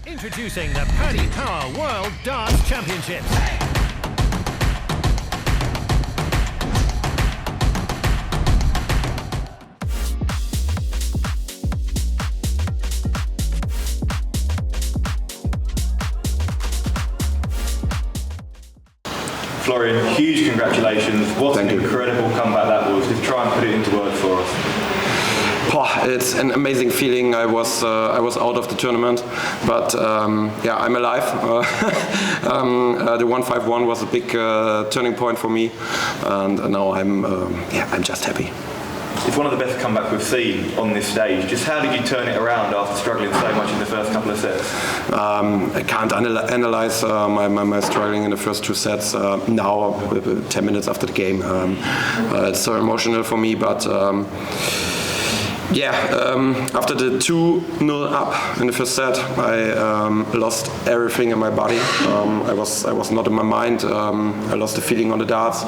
Introducing the Paddy Power World Darts Championships. Florian, huge congratulations. What an incredible comeback that was. Just try and put it into words for us. It's an amazing feeling. I was out of the tournament, but yeah, I'm alive. The 151 was a big turning point for me, and now I'm just happy. It's one of the best comebacks we've seen on this stage. Just how did you turn it around after struggling so much in the first couple of sets? I can't analyze my struggling in the first two sets now, 10 minutes after the game. It's so emotional for me, but after the 2-0 up in the first set, I lost everything in my body. I was not in my mind. I lost the feeling on the darts.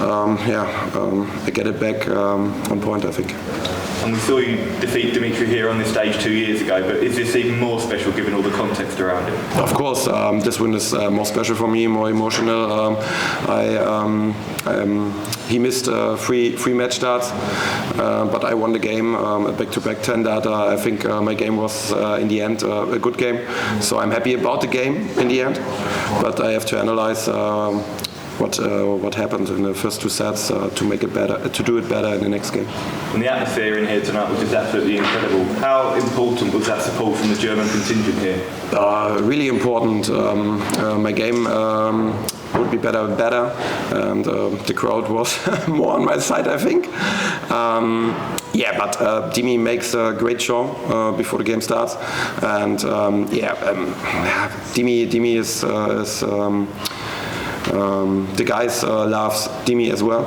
I get it back on point, I think. And we saw you defeat Dimitri here on this stage 2 years ago, but is this even more special given all the context around it? Of course, this win is more special for me, more emotional. He missed three match starts, but I won the game, a back-to-back 10-darter. I think my game was, in the end, a good game. So I'm happy about the game in the end, but I have to analyze what happened in the first two sets to make it better, to do it better in the next game. And the atmosphere in here tonight was just absolutely incredible. How important was that support from the German contingent here? Really important. My game would be better and better, and the crowd was more on my side, I think. But Dimi makes a great show before the game starts, and Dimi is the guys loves Dimi as well,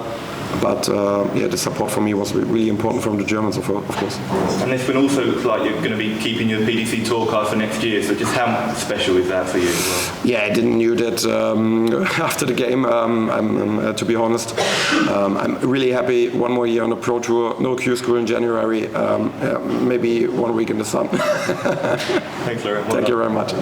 but the support for me was really important from the Germans, of course. And this one also looks like you're going to be keeping your PDC tour card for next year, so just how special is that for you as well? Yeah, I didn't knew that after the game. To be honest, I'm really happy. One more year on the Pro Tour, no Q School in January, maybe 1 week in the sun. Thanks, Florian. Thank you very much.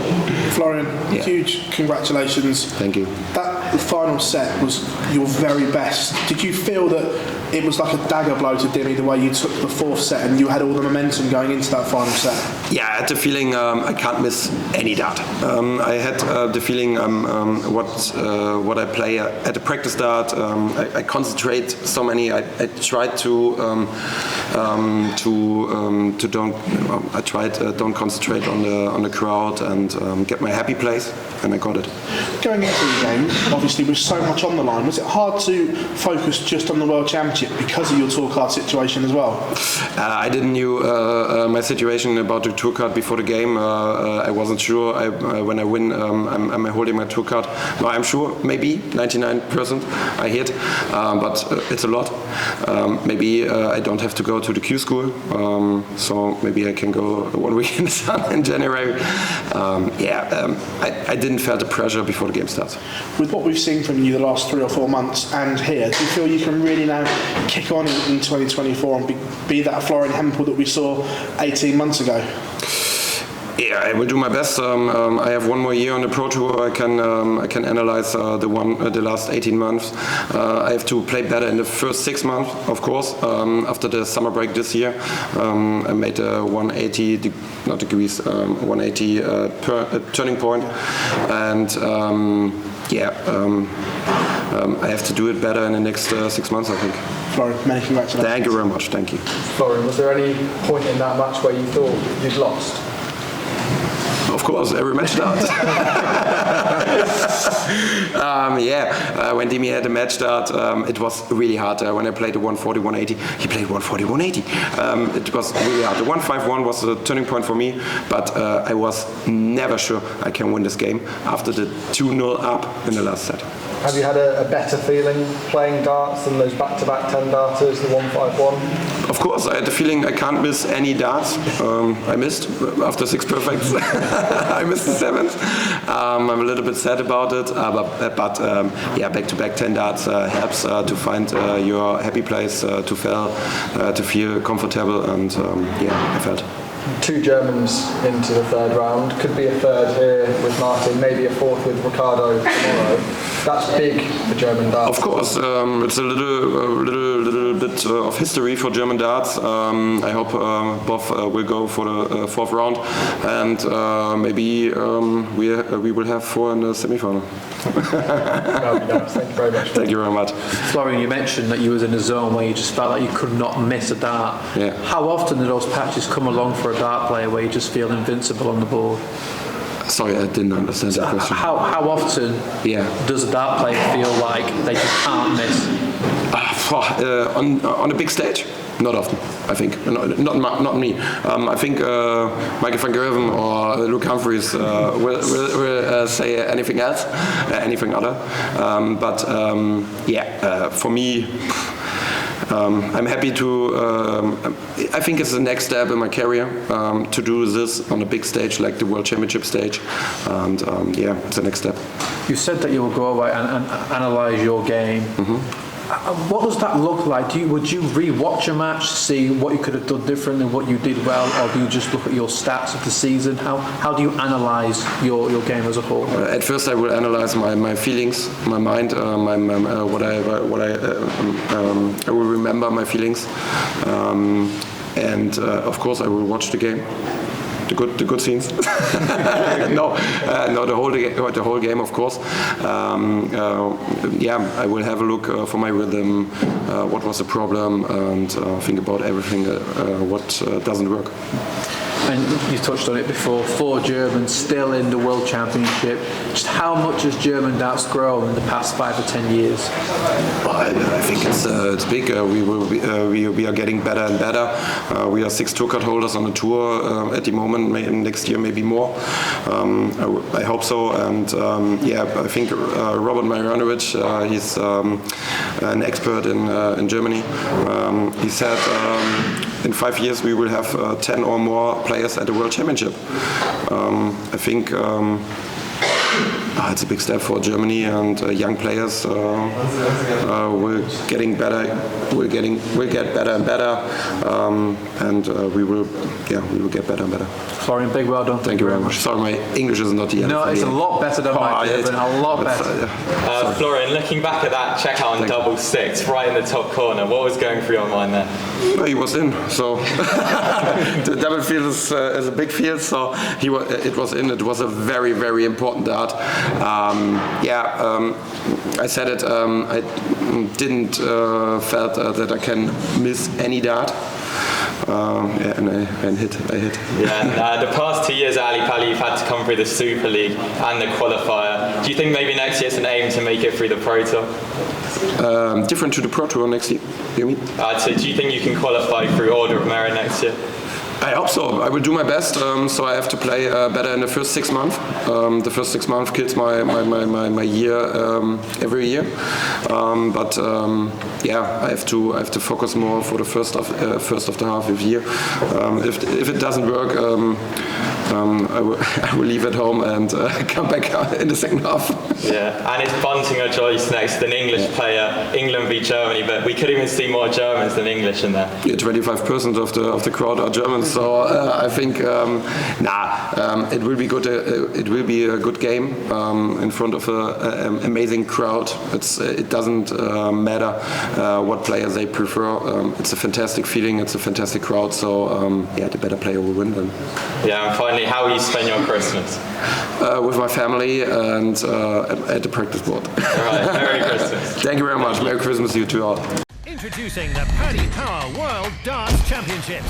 Florian, huge congratulations. Thank you. That final set was your very best. Did you feel that it was like a dagger blow to Dimi the way you took the fourth set and you had all the momentum going into that final set? Yeah, I had the feeling I can't miss any dart. I had the feeling what I play at the practice dart. I concentrate so many. I tried don't concentrate on the crowd and get my happy place, and I got it. Going into the game, obviously with so much on the line, was it hard to focus just on the World Championship because of your tour card situation as well? I didn't knew my situation about the tour card before the game. I wasn't sure. When I win, am I holding my tour card? No, I'm sure. Maybe 99% I hit, but it's a lot. Maybe I don't have to go to the Q school, so maybe I can go 1 week in the sun in January. I didn't feel the pressure before the game starts. With what we've seen from you the last 3 or 4 months and here, do you feel you can really now kick on in 2024 and be that Florian Hempel that we saw 18 months ago? Yeah, I will do my best. I have 1 more year on the Pro Tour. I can analyze the last 18 months. I have to play better in the first 6 months, of course. After the summer break this year, I made a 180 turning point, and I have to do it better in the next 6 months, I think. Florian, many congratulations. Thank you very much. Thank you. Florian, was there any point in that match where you thought you'd lost? Of course, every match start. When Dimi had a match start, it was really hard. When I played the 140, 180, he played 140, 180. It was really hard. The 151 was a turning point for me, but I was never sure I can win this game after the 2-0 up in the last set. Have you had a better feeling playing darts than those back-to-back 10-darters, the 151? Of course, I had the feeling I can't miss any darts. I missed after 6 perfects. I missed the 7th. I'm a little bit sad about it, but back-to-back 10 darts helps to find your happy place, to feel comfortable, and I felt. 2 Germans into the 3rd round. Could be a 3rd here with Martin, maybe a 4th with Ricardo tomorrow. That's big for German darts. Of course, it's a little bit of history for German darts. I hope both will go for the 4th round, and maybe we will have 4 in the semi-final. Thank you very much. Thank you very much. Florian, you mentioned that you was in a zone where you just felt like you could not miss a dart. Yeah. How often do those patches come along for a dart player where you just feel invincible on the board? Sorry, I didn't understand that question. How often does a dart player feel like they just can't miss? On a big stage? Not often, I think. Not me. I think Michael van Gerwen or Luke Humphries will say anything else, anything other. But for me, I'm happy to. I think it's the next step in my career to do this on a big stage like the World Championship stage, and it's the next step. You said that you will go away and analyse your game. Mm-hmm. What does that look like? Would you re-watch a match to see what you could have done different and what you did well, or do you just look at your stats of the season? How do you analyse your game as a whole? At first, I will analyse my feelings, my mind, I will remember my feelings, and of course, I will watch the game. The good scenes. No, the whole game, of course. I will have a look for my rhythm, what was the problem, and think about everything what doesn't work. And you touched on it before, 4 Germans still in the World Championship. Just how much has German darts grown in the past 5 or 10 years? I think it's big. We are getting better and better. We are 6 tour card holders on the tour at the moment. Next year maybe more. I hope so. And I think Robert Marjanovic, he's an expert in Germany. He said in 5 years we will have 10 or more players at the World Championship. I think it's a big step for Germany, and young players will getting better. Will get better and better, and we will get better and better. Florian, big well done. Thank you very much. Sorry, my English is not yet. No, it's a lot better than my German. A lot better. Florian, looking back at that checkout on double 6, right in the top corner, what was going through your mind there? Well, he was in, so the double field is a big field, so it was in. It was a very, very important dart. I said it. I didn't felt that I can miss any dart. And I hit. Yeah, and the past 2 years at Ali Pali, you've had to come through the Super League and the qualifier. Do you think maybe next year it's an aim to make it through the Pro Tour? Different to the Pro Tour next year, you mean? So do you think you can qualify through Order of Merit next year? I hope so. I will do my best. So I have to play better in the first 6 months. The first 6 months kills my year every year. I have to focus more for the first of the half of the year. If it doesn't work, I will leave at home and come back in the second half. Yeah, and it's Bunting or Joyce next, an English player, England v Germany, but we could even see more Germans than English in there. Yeah, 25% of the crowd are Germans, so I think it will be good. It will be a good game in front of an amazing crowd. It doesn't matter what players they prefer. It's a fantastic feeling. It's a fantastic crowd. So the better player will win then. Yeah, and finally, how will you spend your Christmas? With my family and at the practice board. All right, Merry Christmas. Thank you very much. Merry Christmas to you too all. Introducing the Paddy Power World Darts Championships.